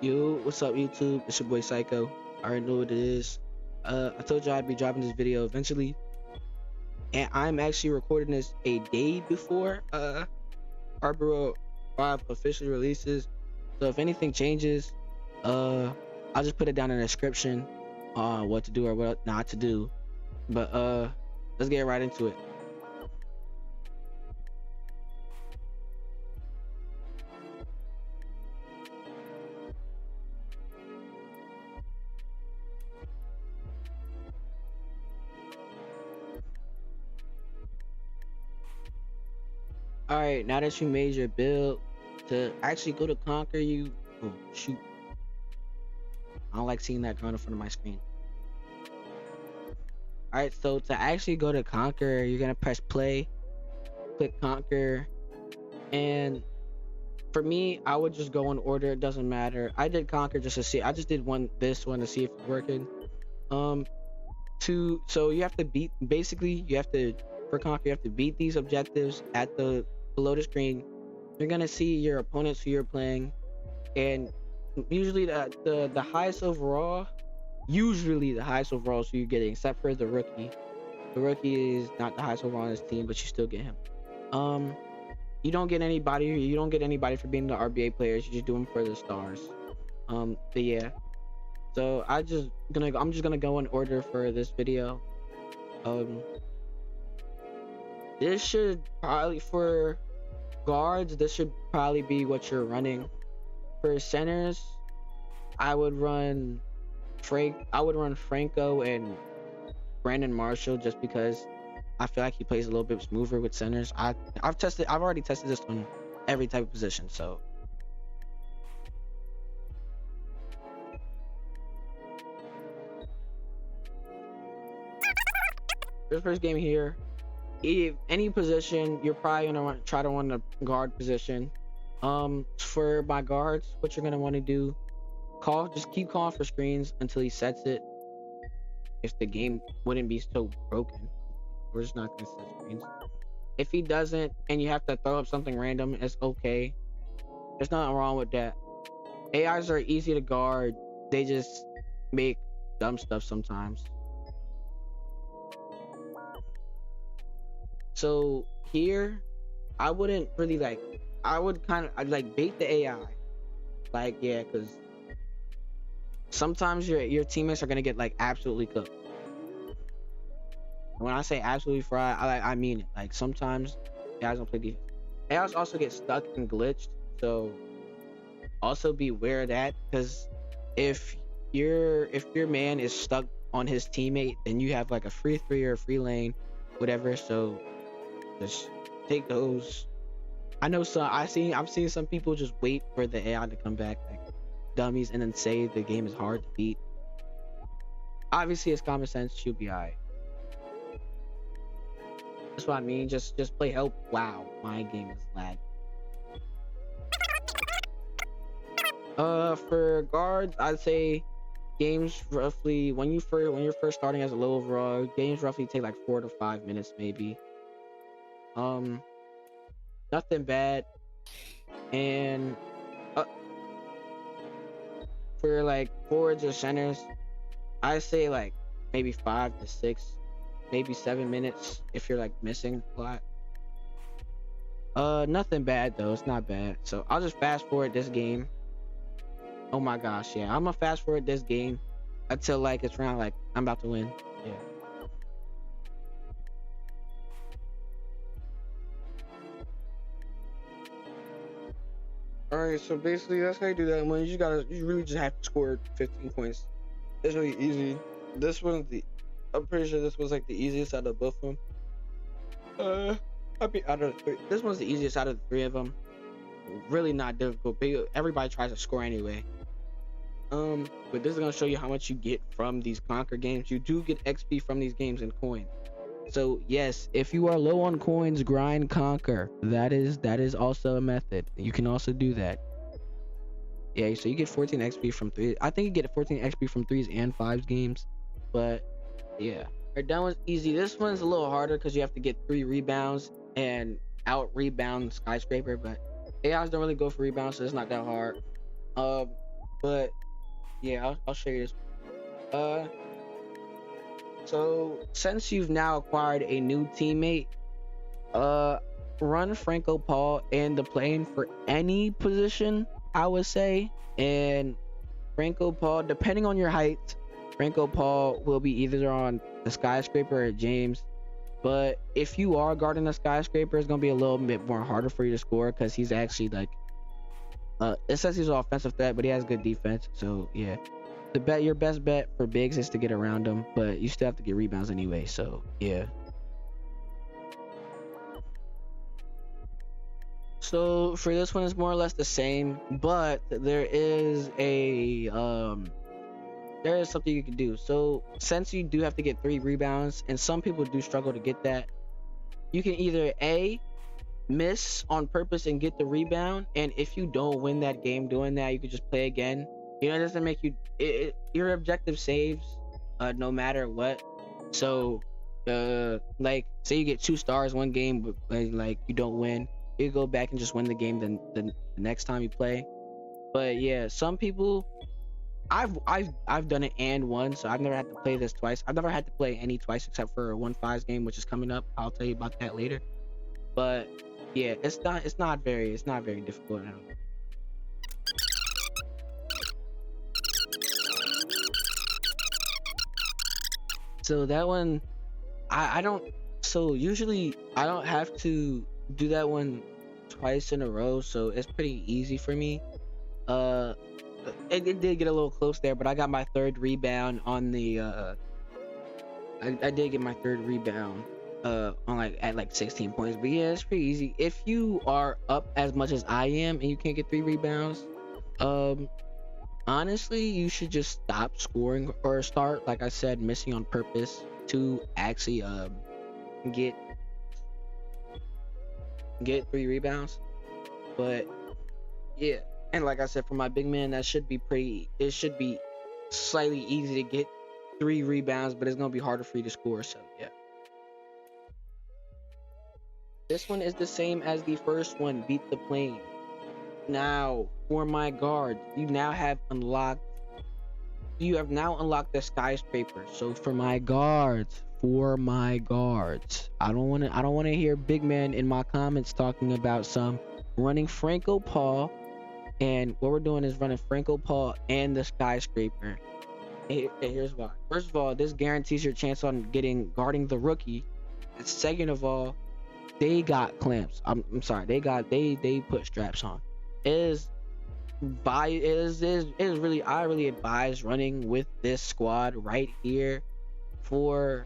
Yo, what's up YouTube? It's your boy Psycho. I already know what it is. I told you I'd be dropping this video eventually, and I'm actually recording this a day before RBW5 officially releases. So if anything changes, I'll just put it down in the description on what to do or what not to do. But let's get right into it. All right, now that you made your build, to actually go to conquer you. Oh shoot! I don't like seeing that going in front of my screen. All right, so to actually go to conquer, you're gonna press play, click conquer, and for me, I would just go in order. It doesn't matter. I did conquer just to see. I just did this one to see if it's working. So you have to beat. Basically, you have to for conquer. You have to beat these objectives at the below the screen. You're gonna see your opponents who you're playing, and usually the highest overall. Usually the highest overall so you're getting, except for the rookie. The rookie is not the highest overall on his team, but you still get him. You don't get anybody. You don't get anybody for being the RBA players. You just do them for the stars. But yeah. So I'm just gonna go in order for this video. This should probably for guards. This should probably be what you're running. For centers, I would run Franco and Brandon Marshall just because I feel like he plays a little bit smoother with centers. I've already tested this on every type of position. So this first game here, if any position, you're probably gonna try to run the guard position. For my guards, what you're gonna want to do, just keep calling for screens until he sets it. If the game wouldn't be so broken, we're just not gonna set screens. If he doesn't and you have to throw up something random, it's okay. There's nothing wrong with that. AIs are easy to guard. They just make dumb stuff sometimes. So here, I wouldn't really I would kind of bait the AI. Yeah, because sometimes your teammates are gonna get absolutely cooked. When I say absolutely fried, I mean it. Sometimes guys don't play defense. AIs also get stuck and glitched, so also be aware of that. Because if your man is stuck on his teammate, then you have a free three or a free lane, whatever. So just take those. I know I've seen some people just wait for the AI to come back like dummies and then say the game is hard to beat. Obviously it's common sense, you'll be alright. That's what I mean. Just play help. Wow, my game is lag. For guards, I'd say games roughly when you're first starting as a low overall, games roughly take 4 to 5 minutes maybe. Nothing bad. And for forwards or centers, I say maybe 5 to 6, maybe 7 minutes if you're missing a lot. Nothing bad though. It's not bad. So I'll just fast forward this game. Oh my gosh, yeah, I'm gonna fast forward this game until it's around I'm about to win. Yeah. All right, so basically that's how you do that. When you really just have to score 15 points. It's really easy. I'm pretty sure this was the easiest out of both of them. This one's the easiest out of the 3 of them. Really not difficult, but everybody tries to score anyway. But this is gonna show you how much you get from these conquer games. You do get XP from these games in coin. So yes, if you are low on coins, grind conquer. That is also a method. You can also do that. Yeah, so you get 14 XP from 3. I think you get 14 XP from 3s and 5s games. But yeah. Alright, that one's easy. This one's a little harder because you have to get 3 rebounds and out rebound Skyscraper, but AIs don't really go for rebounds, so it's not that hard. But yeah, I'll show you this. Uh, so since you've now acquired a new teammate, run Franco Paul in the plane for any position, I would say. And Franco Paul, depending on your height, Franco Paul will be either on the Skyscraper or James. But if you are guarding the Skyscraper, it's gonna be a little bit more harder for you to score because he's actually like, it says he's an offensive threat, but he has good defense. So yeah, your best bet for bigs is to get around him, but you still have to get rebounds anyway. So yeah. So for this one, it's more or less the same, but there is something you can do. So since you do have to get 3 rebounds, and some people do struggle to get that, you can either A, miss on purpose and get the rebound, and if you don't win that game doing that, you can just play again. You know, it doesn't make you your objective saves no matter what. So like say you get 2 stars one game, but like you don't win, you go back and just win the game the next time you play. But yeah, some people, I've done it and won, so I've never had to play this twice. I've never had to play any twice except for a 1-5 game, which is coming up. I'll tell you about that later. But yeah, it's not very difficult at all. So that one, I don't. So usually I don't have to do that one twice in a row, so it's pretty easy for me. It did get a little close there, but I got my 3rd rebound on the I did get my 3rd rebound on at 16 points. But yeah, it's pretty easy. If you are up as much as I am and you can't get 3 rebounds, honestly, you should just stop scoring or start, like I said, missing on purpose to actually get 3 rebounds. But yeah, and like I said, for my big man, it should be slightly easy to get 3 rebounds, but it's gonna be harder for you to score. So yeah, this one is the same as the first one, beat the plane. Now for my guards, you have now unlocked the Skyscraper. So for my guards, I don't want to hear big man in my comments talking about some running Franco Paul. And what we're doing is running Franco Paul and the Skyscraper. And here's why. First of all, this guarantees your chance on guarding the rookie. And second of all, they got clamps. I'm sorry, they put straps on. I really advise running with this squad right here for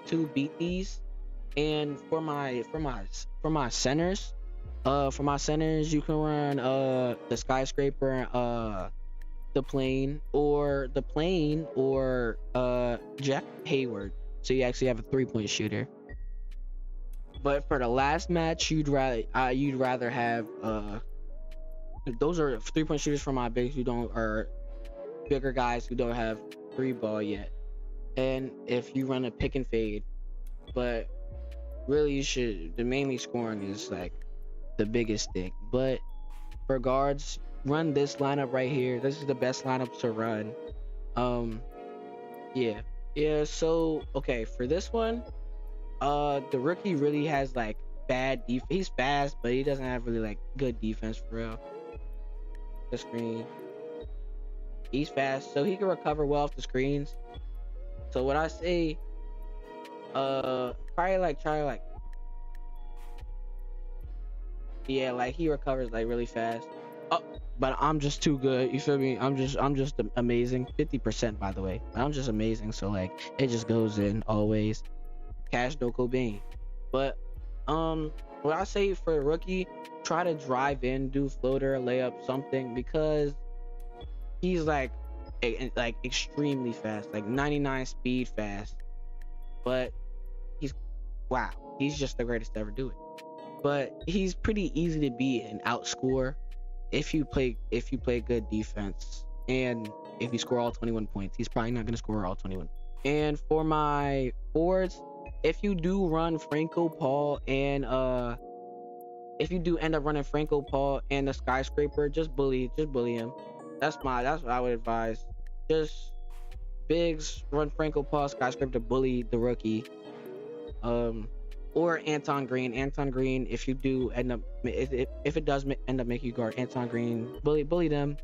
to beat these. And for my centers, you can run the Skyscraper, the plane or Jack Hayward, so you actually have a 3-point shooter. But for the last match, you'd rather have those are 3-point shooters for my bigs or bigger guys who don't have 3-ball yet. And if you run a pick and fade, but really the mainly scoring is like the biggest thing. But for guards, run this lineup right here. This is the best lineup to run. Yeah. So okay, for this one, the rookie really has like bad defense. He's fast, but he doesn't have really like good defense for real. The screen. He's fast, so he can recover well off the screens. So what I say, he recovers like really fast. Oh, but I'm just too good. You feel me? I'm just amazing. 50% by the way. I'm just amazing. So like it just goes in always. Cash no Cobain. But what I say for a rookie, try to drive in, do floater, layup, something, because he's like extremely fast, like 99 speed fast. But he's just the greatest to ever do it. But he's pretty easy to beat and outscore if you play good defense, and if you score all 21 points. He's probably not gonna score all 21. And for my forwards, if you do run Franco Paul and if you do end up running Franco Paul and the Skyscraper, just bully him. That's what I would advise. Just bigs run Franco Paul, Skyscraper to bully the rookie. Or Anton Green. Anton Green, if you do end up, if it does end up making you guard Anton Green, bully them.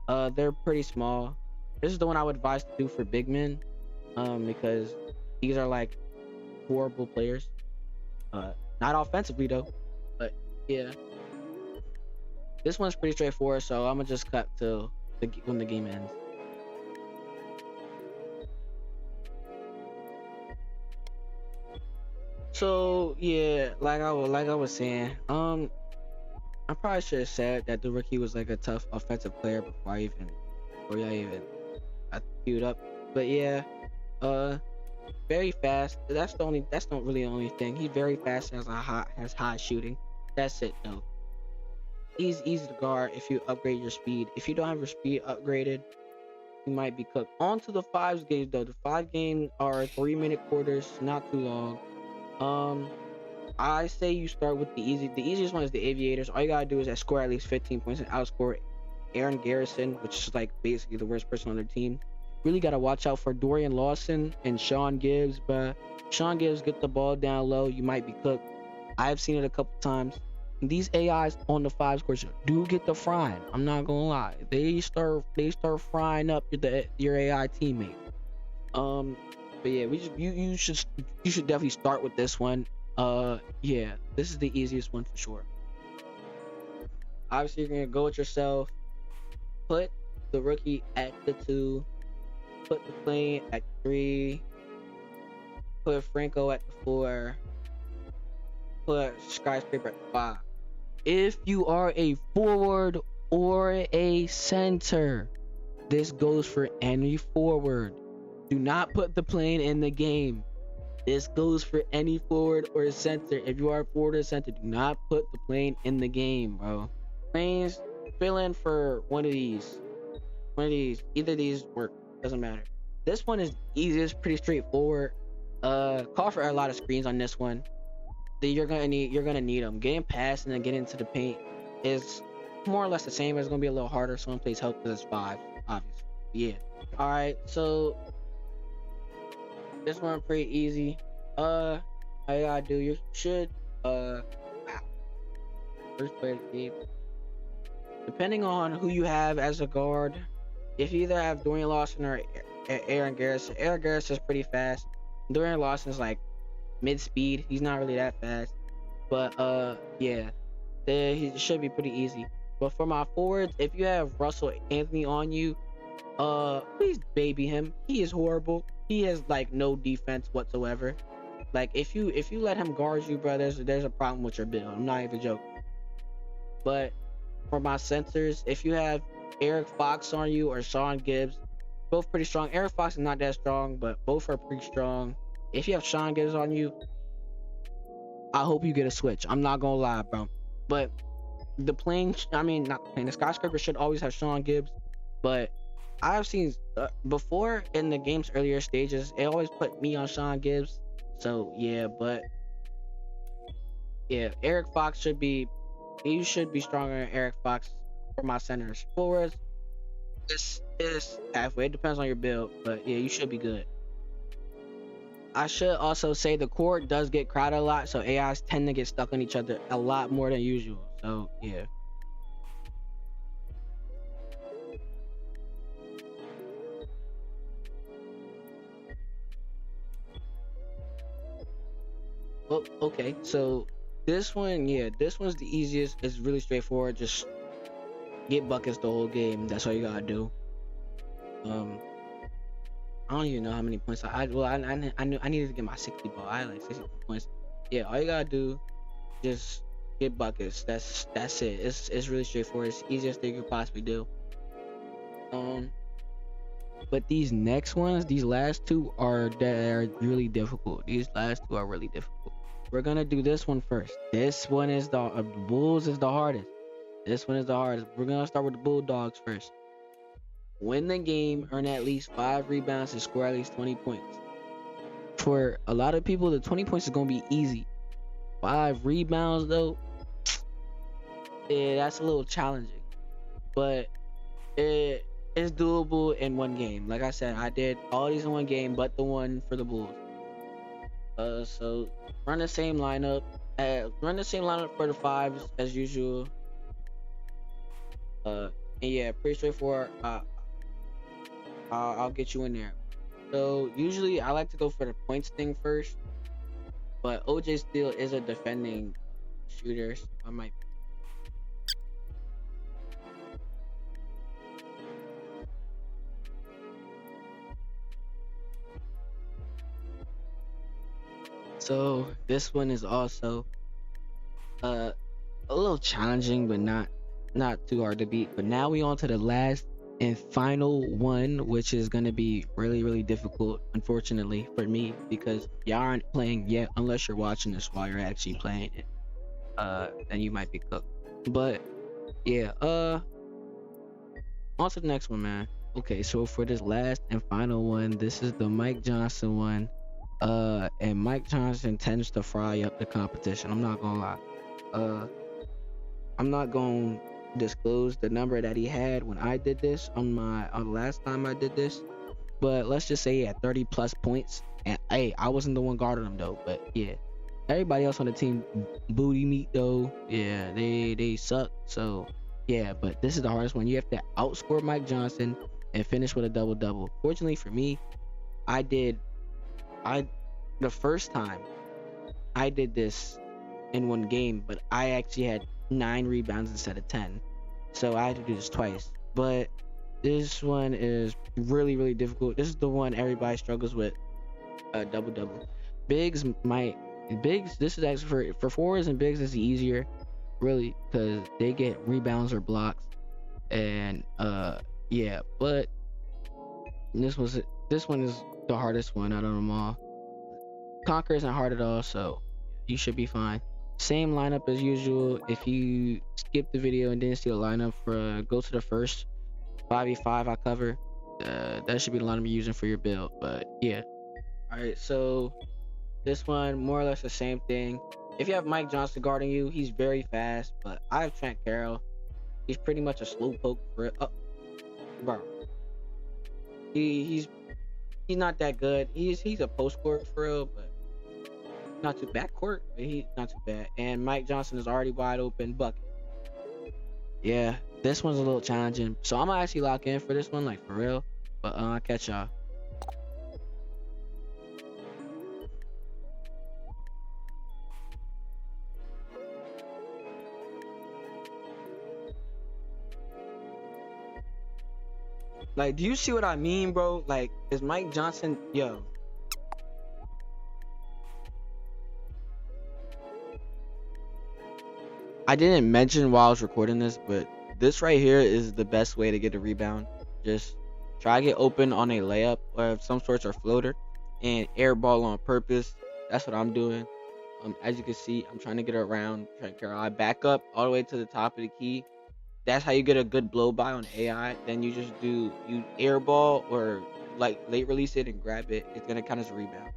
They're pretty small. This is the one I would advise to do for big men, because these are like horrible players. Not offensively though, but yeah. This one's pretty straightforward, so I'm gonna just cut till when the game ends. So yeah, like I was saying, I probably should have said that the rookie was like a tough offensive player before I even queued up. But yeah, very fast. That's not really the only thing. He's very fast, has high shooting. That's it though. He's easy to guard if you upgrade your speed. If you don't have your speed upgraded, you might be cooked. On to the 5s games though. The 5 games are 3-minute quarters, not too long. I say you start with the easiest one is the Aviators. All you gotta do is score at least 15 points and outscore Aaron Garrison, which is like basically the worst person on their team. Really gotta watch out for Dorian Lawson and Sean Gibbs, but Sean Gibbs get the ball down low, you might be cooked. I've seen it a couple times. These AIs on the 5 scores do get the frying. I'm not gonna lie. They start frying up your AI teammate. But yeah, you should definitely start with this one. Yeah, this is the easiest one for sure. Obviously, you're gonna go with yourself. Put the rookie at the 2. Put the plane at 3. Put Franco at the 4. Put Skyscraper at 5. If you are a forward or a center, this goes for any forward. Do not put the plane in the game. This goes for any forward or center. If you are a forward or center, do not put the plane in the game, bro. Planes, fill in for one of these. Either of these work. Doesn't matter. This one is easiest, pretty straightforward. Call for a lot of screens on this one. You're gonna need them. Getting past and then getting into the paint is more or less the same. It's gonna be a little harder. Someone plays help because it's 5, obviously. Yeah. All right. So this one pretty easy. All you gotta do, you should first play the game. Depending on who you have as a guard, if you either have Dorian Lawson or Aaron Garrison. Aaron Garrison is pretty fast. Dorian Lawson is like mid-speed. He's not really that fast, but yeah, he should be pretty easy. But for my forwards, if you have Russell Anthony on you, please baby him. He is horrible. He has like no defense whatsoever. Like if you let him guard you, bro, there's a problem with your build. I'm not even joking. But for my centers, if you have Eric Fox on you or Sean Gibbs, both pretty strong. Eric Fox is not that strong, but both are pretty strong. If you have Sean Gibbs on you, I hope you get a switch. I'm not gonna lie, bro. But the Skyscraper should always have Sean Gibbs. But I've seen before in the game's earlier stages, it always put me on Sean Gibbs. So yeah, but yeah, Eric Fox should be stronger than Eric Fox for my centers. Forwards, it's halfway. It depends on your build, but yeah, you should be good. I should also say the court does get crowded a lot, so AIs tend to get stuck on each other a lot more than usual. So yeah. Well, okay, so this one, yeah, this one's the easiest. It's really straightforward. Just get buckets the whole game. That's all you gotta do. I don't even know how many points I needed to get my 60 ball. I had like 60 points. Yeah, all you gotta do, just get buckets. That's it. It's really straightforward. It's the easiest thing you could possibly do. But these next ones, these last two are really difficult. These last two are really difficult. We're gonna do this one first. This one is the Bulls is the hardest. This one is the hardest. We're gonna start with the Bulldogs first. Win the game, earn at least 5 rebounds, and score at least 20 points. For a lot of people, the 20 points is gonna be easy. 5 rebounds though, yeah, that's a little challenging, but it is doable in one game. Like I said, I did all these in one game, but the one for the Bulls. So run the same lineup. Run the same lineup for the fives as usual. And yeah, pretty straightforward. I'll get you in there. So usually I like to go for the points thing first, but OJ still is a defending shooter. So I might. So this one is also uh a little challenging, but not too hard to beat. But now we on to the last and final one, which is gonna be really difficult, unfortunately for me, because y'all aren't playing yet unless you're watching this while you're actually playing it. Then you might be cooked. But yeah, on to the next one, man. Okay, so for this last and final one, this is the Mike Johnson one. And Mike Johnson tends to fry up the competition. I'm not gonna lie. I'm not gonna disclose the number that he had when I did this on the last time I did this, but let's just say he had 30 plus points. And hey, I wasn't the one guarding him though. But yeah, everybody else on the team booty meat though. Yeah, they suck. So yeah, but this is the hardest one. You have to outscore Mike Johnson and finish with a double double. Fortunately for me, I the first time I did this in one game, but I actually had 9 rebounds instead of 10. So I had to do this twice. But this one is really difficult. This is the one everybody struggles with. Double double. Bigs, this is actually for forwards and bigs is easier, really, because they get rebounds or blocks. And yeah, but this one is the hardest one out of them all. Conquer isn't hard at all, so you should be fine. Same lineup as usual. If you skip the video and didn't see the lineup, go to the first 5v5 I cover. That should be the lineup you're using for your build. But yeah. Alright, so this one more or less the same thing. If you have Mike Johnson guarding you, he's very fast. But I have Trent Carroll. He's pretty much a slow poke for it. Oh, bro. He's not that good. He's a post court for real, but not too bad court, but he's not too bad. And Mike Johnson is already wide open bucket. Yeah, this one's a little challenging, so I'm gonna actually lock in for this one, like for real. But I'll catch y'all. Like, do you see what I mean, bro? Like, is Mike Johnson, yo? I didn't mention while I was recording this, but this right here is the best way to get a rebound. Just try to get open on a layup or of some sorts or floater and air ball on purpose. That's what I'm doing. As you can see, I'm trying to get around Trent Carroll. I back up all the way to the top of the key. That's how you get a good blow by on AI. Then you just you air ball or like late release it and grab it. It's gonna count as a rebound.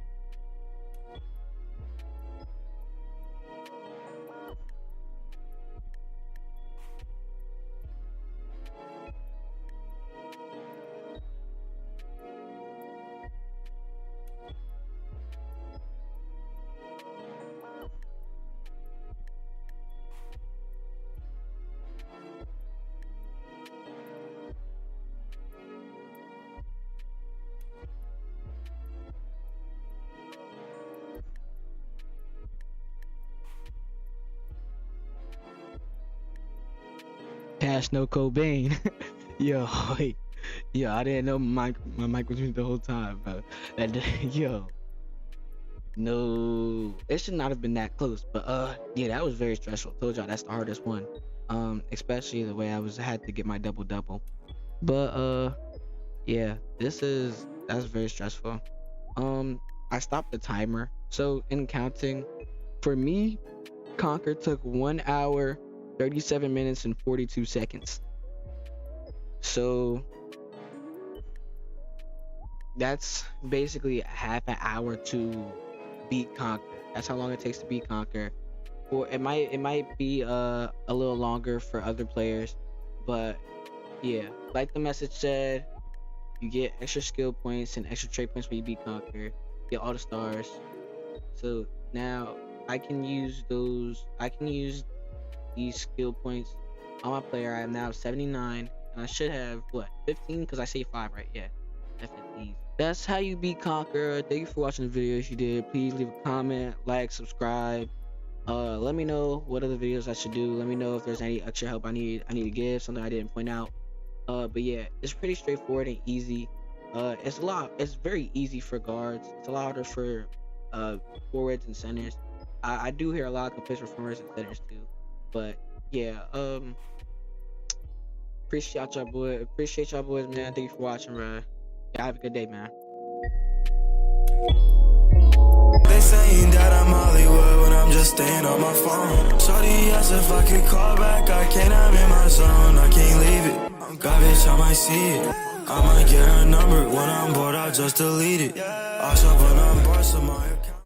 Cash no Cobain. Yo, wait. Yo, I didn't know my mic was muted the whole time, bro. Yo. No. It should not have been that close. But yeah, that was very stressful. Told y'all that's the hardest one. Especially the way had to get my double double. But yeah, that's very stressful. I stopped the timer. So in counting, for me, Conquer took 1 hour 37 minutes and 42 seconds. So that's basically half an hour to beat Conquer. That's how long it takes to beat Conquer. for it might be a little longer for other players, but yeah, like the message said, you get extra skill points and extra trait points when you beat Conquer. Get all the stars. So now I can use these skill points on my player. I am now 79, and I should have what 15 because I saved 5, right? Yeah, definitely. That's how you beat Conquer. Thank you for watching the video. If you did, please leave a comment, like, subscribe. Let me know what other videos I should do. Let me know if there's any extra help I need to give, something I didn't point out. But yeah, it's pretty straightforward and easy. It's very easy for guards. It's a lot harder for forwards and centers. I do hear a lot of complaints for forwards and centers too. But yeah, appreciate y'all boys, man. Thank you for watching, bro. Yeah, have a good day, man. They saying that I'm Hollywood when I'm just staying on my phone. Shorty asked if I could call back, I can't, I'm in my zone, I can't leave it. Garbage, I might see it. I might get her number when I'm bored, I'll just delete it. Also, when I'm bored, so my account